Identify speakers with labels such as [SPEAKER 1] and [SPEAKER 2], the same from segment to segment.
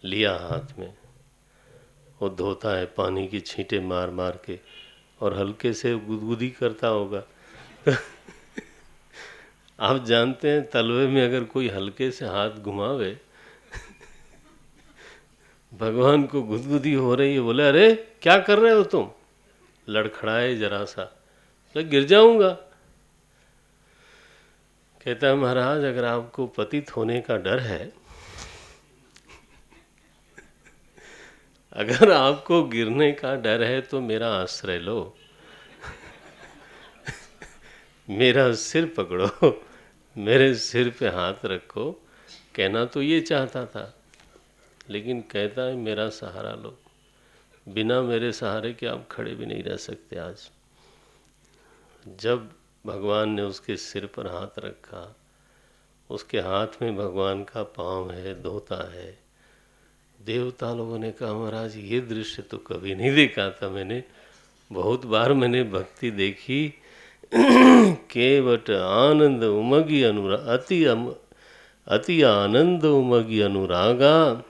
[SPEAKER 1] लिया हाथ में, वो धोता है पानी की छींटे मार मार के, और हल्के से गुदगुदी करता होगा। आप जानते हैं तलवे में अगर कोई हल्के से हाथ घुमावे, भगवान को गुदगुदी हो रही है, बोले अरे क्या कर रहे हो तुम, लड़खड़ाए जरा सा, तो गिर जाऊंगा। कहता है महाराज अगर आपको पतित होने का डर है, अगर आपको गिरने का डर है तो मेरा आश्रय लो, मेरा सिर पकड़ो, मेरे सिर पे हाथ रखो। कहना तो ये चाहता था, लेकिन कहता है मेरा सहारा लो, बिना मेरे सहारे के आप खड़े भी नहीं रह सकते। आज जब भगवान ने उसके सिर पर हाथ रखा, उसके हाथ में भगवान का पाँव है, धोता है। देवता लोगों ने कहा महाराज ये दृश्य तो कभी नहीं देखा था मैंने, बहुत बार मैंने भक्ति देखी, केवट आनंद उमगी अति आनंद उमगी अनुरागा,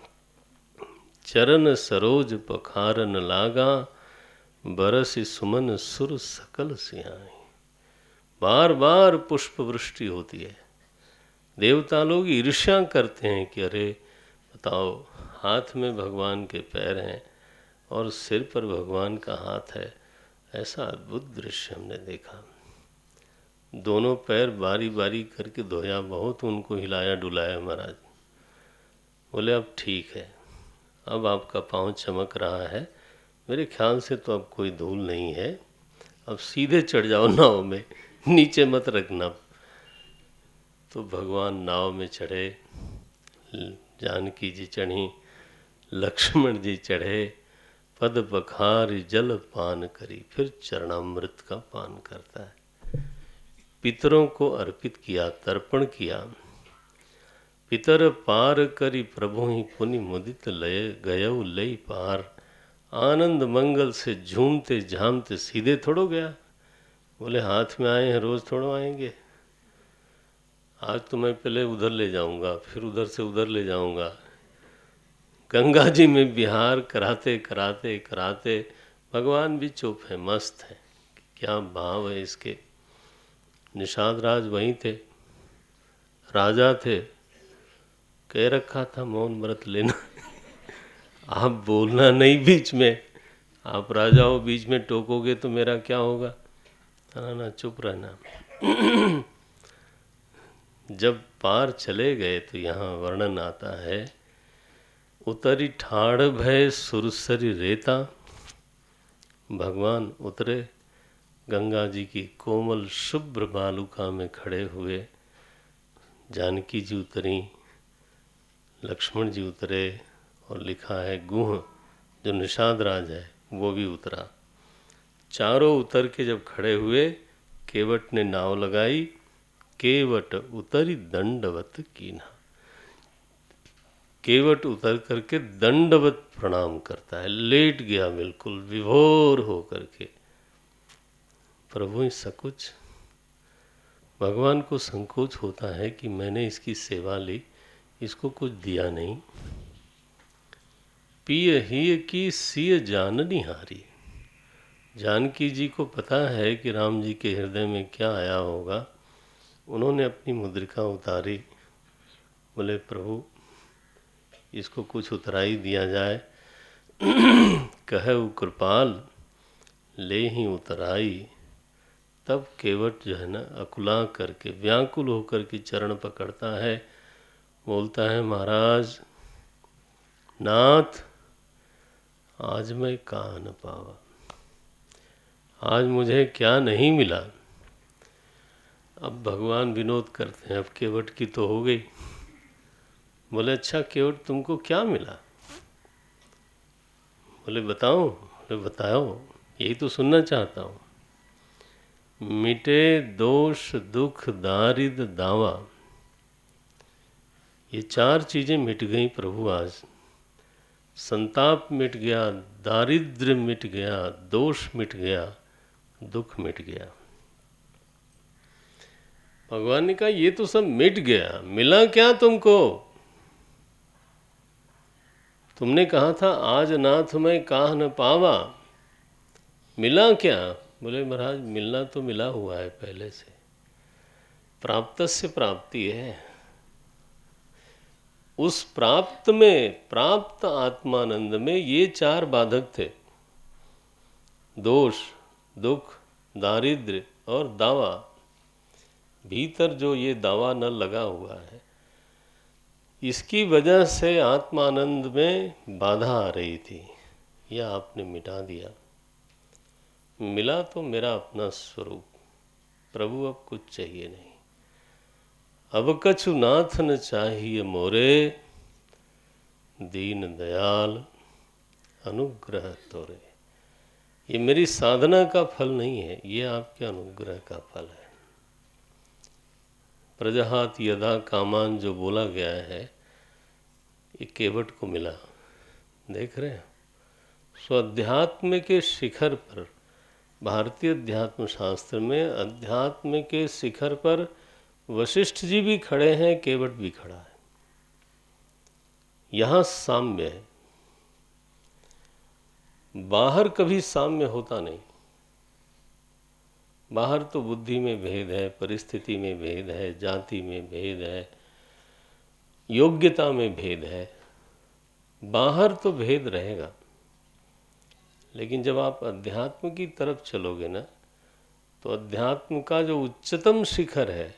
[SPEAKER 1] चरण सरोज पखारन लागा, बरस सुमन सुर सकल सियाई। बार बार पुष्प वृष्टि होती है। देवता लोग ईर्ष्या करते हैं कि अरे बताओ, हाथ में भगवान के पैर हैं और सिर पर भगवान का हाथ है। ऐसा अद्भुत दृश्य हमने देखा। दोनों पैर बारी बारी करके धोया, बहुत उनको हिलाया डुलाया महाराज। बोले अब ठीक है, अब आपका पाँव चमक रहा है, मेरे ख्याल से तो अब कोई धूल नहीं है, अब सीधे चढ़ जाओ नाव में, नीचे मत रखना। तो भगवान नाव में चढ़े, जानकी जी चढ़ी, लक्ष्मण जी चढ़े, पद पखार जल पान करी, फिर चरणामृत का पान करता है। पितरों को अर्पित किया, तर्पण किया। पितर पार करी प्रभु ही पुनि मुदित लय गयऊ लई पार। आनंद मंगल से झूमते झामते सीधे थोड़ो गया। बोले हाथ में आए हैं, रोज थोड़ो आएंगे। आज तो मैं पहले उधर ले जाऊंगा, फिर उधर से उधर ले जाऊंगा। गंगा जी में विहार कराते कराते कराते भगवान भी चुप है, मस्त है। क्या भाव है इसके। निषाद राज वहीं थे, राजा थे, कह रखा था मौन व्रत लेना। आप बोलना नहीं बीच में, आप राजा हो, बीच में टोकोगे तो मेरा क्या होगा। ना चुप रहना। जब पार चले गए तो यहाँ वर्णन आता है, उतरी ठाड़ भय सुरसरी रेता। भगवान उतरे, गंगा जी की कोमल शुभ्र बालुका में खड़े हुए। जानकी जी उतरी, लक्ष्मण जी उतरे, और लिखा है गुह जो निषाद राज है वो भी उतरा। चारों उतर के जब खड़े हुए, केवट ने नाव लगाई। केवट उतरी दंडवत कीन्हा। केवट उतर करके दंडवत प्रणाम करता है, लेट गया बिल्कुल विभोर हो करके। प्रभु ही सकुच। भगवान को संकोच होता है कि मैंने इसकी सेवा ली, इसको कुछ दिया नहीं। पिय ही की सिय जाननी हारी। जानकी जी को पता है कि राम जी के हृदय में क्या आया होगा। उन्होंने अपनी मुद्रिका उतारी, बोले प्रभु इसको कुछ उतराई दिया जाए। कहे कृपाल ले ही उतराई। तब केवट जो है ना, अकुला करके व्याकुल होकर के चरण पकड़ता है, बोलता है महाराज नाथ आज मैं कहाँ न पावा, आज मुझे क्या नहीं मिला। अब भगवान विनोद करते हैं, अब केवट की तो हो गई। बोले अच्छा केवट तुमको क्या मिला। बोले बताओ। बोले बताओ, यही तो सुनना चाहता हूँ। मिटे दोष दुख दारिद दावा। ये चार चीज़ें मिट गई प्रभु आज। संताप मिट गया, दारिद्र्य मिट गया, दोष मिट गया, दुख मिट गया। भगवान ने कहा ये तो सब मिट गया, मिला क्या तुमको। तुमने कहा था आज नाथ मैं काह न पावा, मिला क्या? बोले महाराज मिलना तो मिला हुआ है पहले से, प्राप्तस्य प्राप्ति है। उस प्राप्त में, प्राप्त आत्मानंद में ये चार बाधक थे, दोष, दुख, दारिद्र्य और दावा। भीतर जो ये दावा न लगा हुआ है, इसकी वजह से आत्मानंद में बाधा आ रही थी, यह आपने मिटा दिया। मिला तो मेरा अपना स्वरूप, प्रभु अब कुछ चाहिए नहीं। अब कछु नाथ न चाहिए मोरे, दीन दयाल अनुग्रह तोरे। ये मेरी साधना का फल नहीं है, ये आपके अनुग्रह का फल है। प्रजहात यदा कामान जो बोला गया है, ये केवट को मिला। देख रहे हैं, सो अध्यात्म के शिखर पर, भारतीय अध्यात्म शास्त्र में अध्यात्म के शिखर पर वशिष्ठ जी भी खड़े हैं, केवट भी खड़ा है। यहाँ साम्य है, बाहर कभी साम्य होता नहीं। बाहर तो बुद्धि में भेद है, परिस्थिति में भेद है, जाति में भेद है, योग्यता में भेद है, बाहर तो भेद रहेगा। लेकिन जब आप अध्यात्म की तरफ चलोगे ना, तो अध्यात्म का जो उच्चतम शिखर है,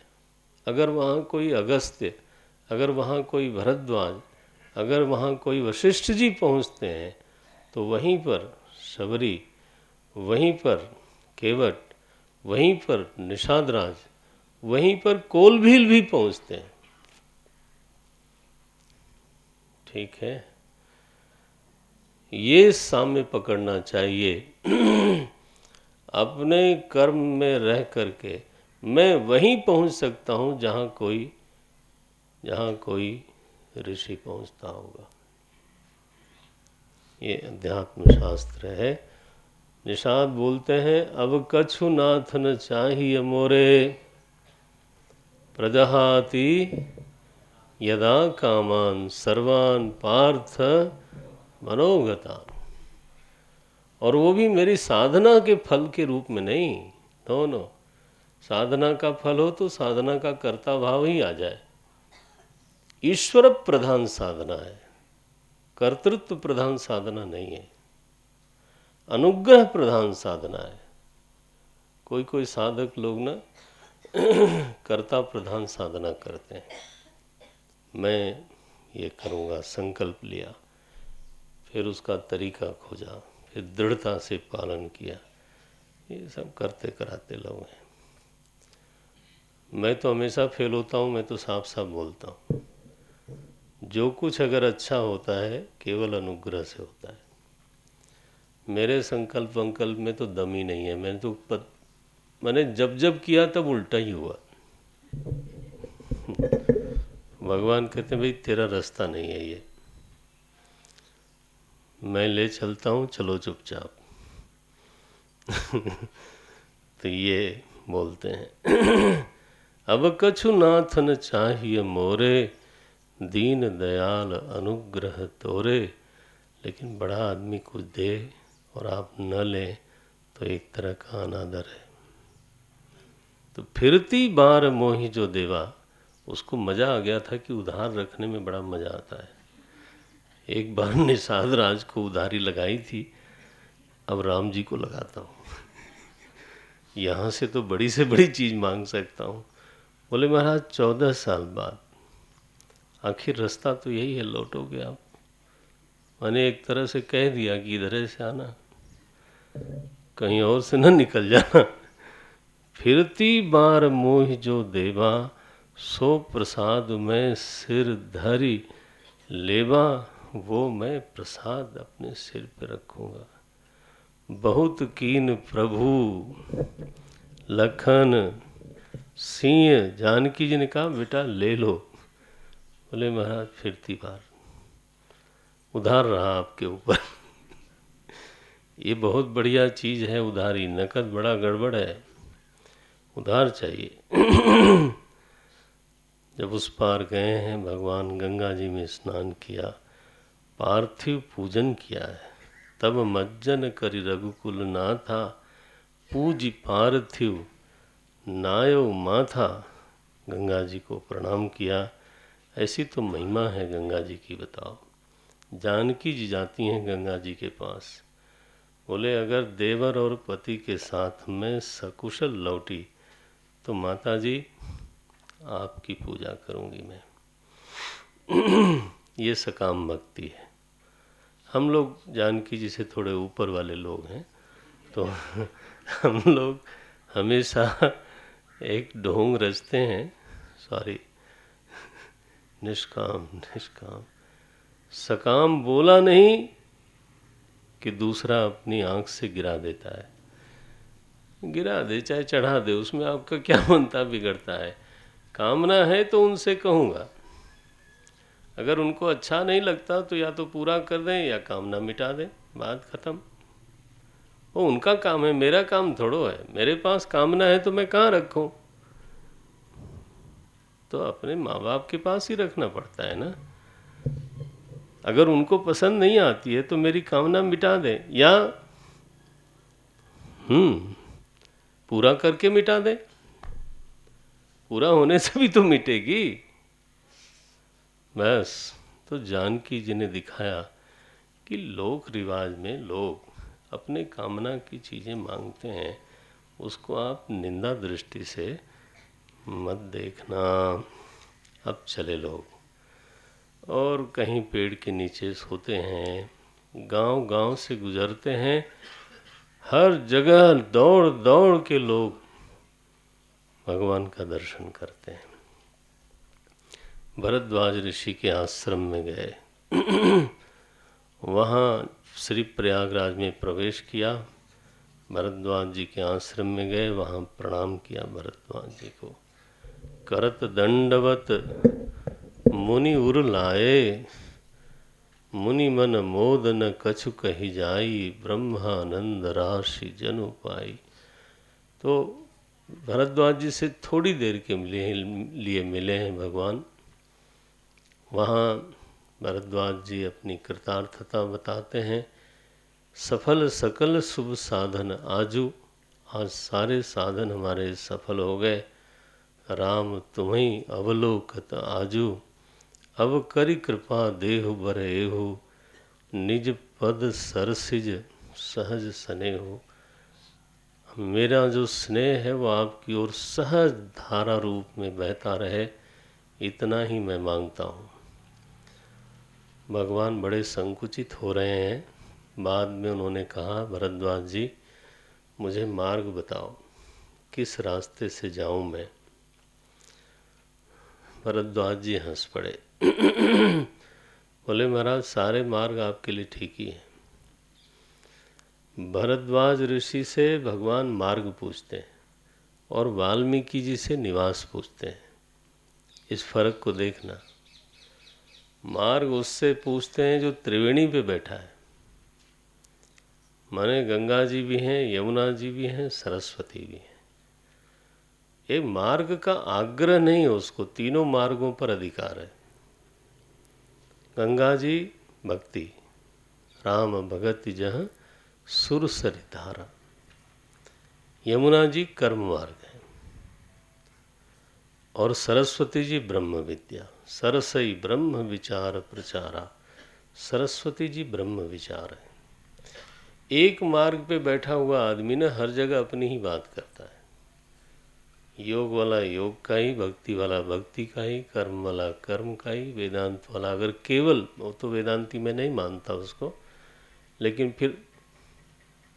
[SPEAKER 1] अगर वहाँ कोई अगस्त्य, अगर वहाँ कोई भरद्वाज, अगर वहाँ कोई वशिष्ठ जी पहुँचते हैं, तो वहीं पर शबरी, वहीं पर केवट, वहीं पर निषादराज, वहीं पर कोलभील भी पहुँचते हैं। ठीक है, ये साम्य पकड़ना चाहिए। अपने कर्म में रह करके मैं वहीं पहुंच सकता हूं जहां कोई ऋषि पहुंचता होगा। ये अध्यात्म शास्त्र है। निषाद बोलते हैं, अब कछु नाथ न चाहिए मोरे, प्रजहाति यदा कामान सर्वान पार्थ मनोगतान। और वो भी मेरी साधना के फल के रूप में नहीं। दोनों, साधना का फल हो तो साधना का कर्ता भाव ही आ जाए। ईश्वर प्रधान साधना है, कर्तृत्व प्रधान साधना नहीं है, अनुग्रह प्रधान साधना है। कोई कोई साधक लोग ना कर्ता प्रधान साधना करते हैं। मैं ये करूँगा, संकल्प लिया, फिर उसका तरीका खोजा, फिर दृढ़ता से पालन किया। ये सब करते कराते लोग हैं। मैं तो हमेशा फेल होता हूँ, मैं तो साफ साफ बोलता हूँ। जो कुछ अगर अच्छा होता है केवल अनुग्रह से होता है। मेरे संकल्प वंकल्प में तो दम ही नहीं है। मैंने जब जब किया तब उल्टा ही हुआ। भगवान कहते हैं भाई तेरा रास्ता नहीं है ये, मैं ले चलता हूँ, चलो चुपचाप। तो ये बोलते हैं, अब कछु नाथ न चाहिए मोरे, दीन दयाल अनुग्रह तोरे। लेकिन बड़ा आदमी कुछ दे और आप न लें तो एक तरह का अनादर है। तो फिरती बार मोहि जो देवा, उसको मज़ा आ गया था कि उधार रखने में बड़ा मज़ा आता है। एक बार निषाद राज को उधारी लगाई थी, अब राम जी को लगाता हूँ। यहाँ से तो बड़ी से बड़ी चीज़ मांग सकता हूँ। बोले महाराज 14 साल बाद, आखिर रास्ता तो यही है, लौटोगे आप। मैंने एक तरह से कह दिया कि इधर से आना, कहीं और से न निकल जाना। फिरती बार मोहि जो देवा, सो प्रसाद में सिर धरी लेवा। वो मैं प्रसाद अपने सिर पे रखूँगा। बहुत कीन प्रभु लखन सिंह, जानकी जी ने कहा बेटा ले लो। बोले महाराज फिरती बार उधार रहा आपके ऊपर। ये बहुत बढ़िया चीज़ है उधारी, नकद बड़ा गड़बड़ है, उधार चाहिए। जब उस पार गए हैं, भगवान गंगा जी में स्नान किया, पार्थिव पूजन किया है। तब मज्जन करि रघुकुल नाथा, पूज पार्थिव नायो माथा। गंगा जी को प्रणाम किया। ऐसी तो महिमा है गंगा जी की, बताओ। जानकी जी जाती हैं गंगा जी के पास, बोले अगर देवर और पति के साथ मैं सकुशल लौटी तो माता जी आपकी पूजा करूंगी मैं। ये सकाम भक्ति है। हम लोग जानकी जी से थोड़े ऊपर वाले लोग हैं, तो हम लोग हमेशा एक ढोंग रचते हैं, सॉरी, निष्काम निष्काम। सकाम बोला नहीं कि दूसरा अपनी आंख से गिरा देता है। गिरा दे चाहे चढ़ा दे, उसमें आपका क्या बनता बिगड़ता है। कामना है तो उनसे कहूँगा, अगर उनको अच्छा नहीं लगता तो या तो पूरा कर दें या कामना मिटा दें, बात खत्म। वो उनका काम है, मेरा काम थोड़ो है। मेरे पास कामना है तो मैं कहाँ रखूं? तो अपने माँ बाप के पास ही रखना पड़ता है ना। अगर उनको पसंद नहीं आती है तो मेरी कामना मिटा दें, या पूरा करके मिटा दें। पूरा होने से भी तो मिटेगी। बस, तो जानकी जी ने दिखाया कि लोक रिवाज में लोग अपने कामना की चीज़ें मांगते हैं, उसको आप निंदा दृष्टि से मत देखना। अब चले लोग और कहीं पेड़ के नीचे सोते हैं, गांव गांव से गुजरते हैं, हर जगह दौड़ दौड़ के लोग भगवान का दर्शन करते हैं। भरद्वाज ऋषि के आश्रम में गए, वहाँ श्री प्रयागराज में प्रवेश किया। भरद्वाज जी के आश्रम में गए, वहाँ प्रणाम किया भरद्वाज जी को। करत दंडवत मुनि उर लाए, मुनि मन मोद न कछु कही जाई, ब्रह्मानंद राशि जनु पाई। तो भरद्वाज जी से थोड़ी देर के लिए मिले हैं भगवान। वहाँ भरद्वाज जी अपनी कृतार्थता बताते हैं। सफल सकल शुभ साधन आजू, आज सारे साधन हमारे सफल हो गए। राम तुम्हें अवलोकत आजू, अब करी कृपा देहु बर एहु, निज पद सरसिज सहज स्नेहु। मेरा जो स्नेह है वो आपकी ओर सहज धारा रूप में बहता रहे, इतना ही मैं मांगता हूँ। भगवान बड़े संकुचित हो रहे हैं। बाद में उन्होंने कहा, भरद्वाज जी मुझे मार्ग बताओ, किस रास्ते से जाऊं मैं। भरद्वाज जी हंस पड़े। बोले महाराज सारे मार्ग आपके लिए ठीक ही हैं। भरद्वाज ऋषि से भगवान मार्ग पूछते हैं और वाल्मीकि जी से निवास पूछते हैं। इस फर्क को देखना। मार्ग उससे पूछते हैं जो त्रिवेणी पे बैठा है, माने गंगा जी भी हैं, यमुना जी भी हैं, सरस्वती भी हैं। ये मार्ग का आग्रह नहीं है उसको, तीनों मार्गों पर अधिकार है। गंगा जी भक्ति, राम भगत जहाँ सुर सरि धारा। यमुना जी कर्म मार्ग है और सरस्वती जी ब्रह्म विद्या। सरसई ब्रह्म विचार प्रचारा, सरस्वती जी ब्रह्म विचार है। एक मार्ग पे बैठा हुआ आदमी ना हर जगह अपनी ही बात करता है। योग वाला योग का ही, भक्ति वाला भक्ति का ही, कर्म वाला कर्म का ही, वेदांत वाला अगर केवल, वो तो वेदांती मैं नहीं मानता उसको, लेकिन फिर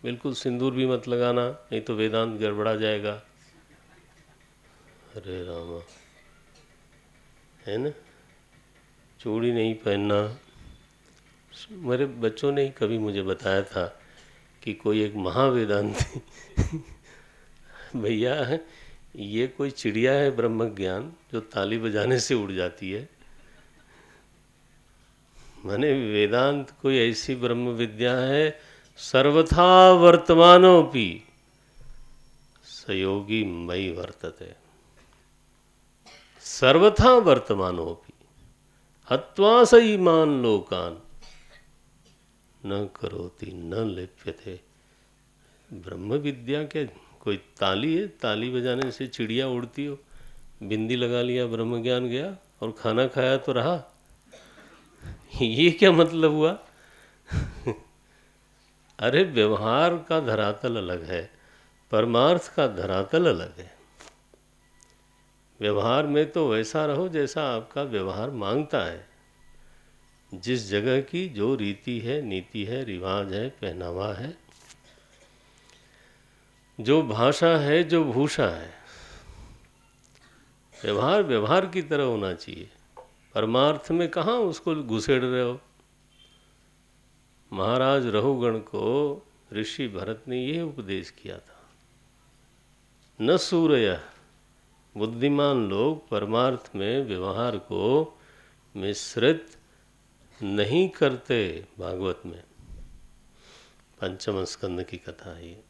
[SPEAKER 1] बिल्कुल सिंदूर भी मत लगाना, नहीं तो वेदांत गड़बड़ा जाएगा। अरे रामा, है ना। चूड़ी नहीं पहनना। मेरे बच्चों ने ही कभी मुझे बताया था कि कोई एक महावेदांती भैया ये कोई चिड़िया है ब्रह्म ज्ञान जो ताली बजाने से उड़ जाती है। माने वेदांत कोई ऐसी ब्रह्म विद्या है, सर्वथा वर्तमानोपि सयोगी मयि वर्तते। सर्वथा वर्तमानोपि हत्वा सईमान लोकान न करोति न लिप्यते। ब्रह्म विद्या क्या कोई ताली है? ताली बजाने से चिड़िया उड़ती हो? बिंदी लगा लिया ब्रह्म ज्ञान गया, और खाना खाया तो रहा। ये क्या मतलब हुआ? अरे व्यवहार का धरातल अलग है, परमार्थ का धरातल अलग है। व्यवहार में तो वैसा रहो जैसा आपका व्यवहार मांगता है। जिस जगह की जो रीति है, नीति है, रिवाज है, पहनावा है, जो भाषा है, जो भूषा है, व्यवहार व्यवहार की तरह होना चाहिए। परमार्थ में कहाँ उसको घुसेड़ रहे हो? महाराज रहुगण को ऋषि भरत ने यह उपदेश किया था, न सूरय। बुद्धिमान लोग परमार्थ में व्यवहार को मिश्रित नहीं करते। भागवत में पंचम स्कंद की कथा है ये।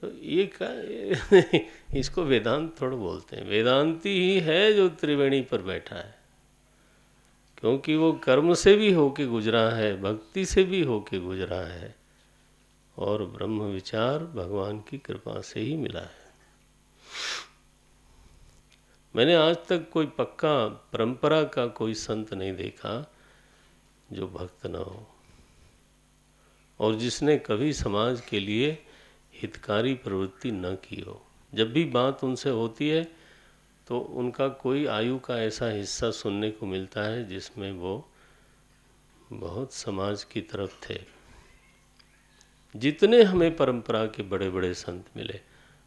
[SPEAKER 1] तो ये इसको वेदांत थोड़ा बोलते हैं। वेदांती ही है जो त्रिवेणी पर बैठा है, क्योंकि वो कर्म से भी होके गुजरा है, भक्ति से भी होके गुजरा है, और ब्रह्म विचार भगवान की कृपा से ही मिला है। मैंने आज तक कोई पक्का परंपरा का कोई संत नहीं देखा जो भक्त न हो, और जिसने कभी समाज के लिए हितकारी प्रवृत्ति न की हो। जब भी बात उनसे होती है तो उनका कोई आयु का ऐसा हिस्सा सुनने को मिलता है जिसमें वो बहुत समाज की तरफ थे। जितने हमें परंपरा के बड़े बड़े संत मिले,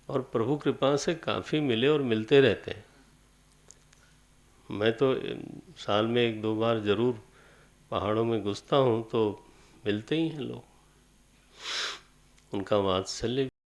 [SPEAKER 1] और प्रभु कृपा से काफ़ी मिले और मिलते रहते हैं। मैं तो साल में 1-2 बार ज़रूर पहाड़ों में घुसता हूँ, तो मिलते ही हैं लोग। उनका वात्सल्य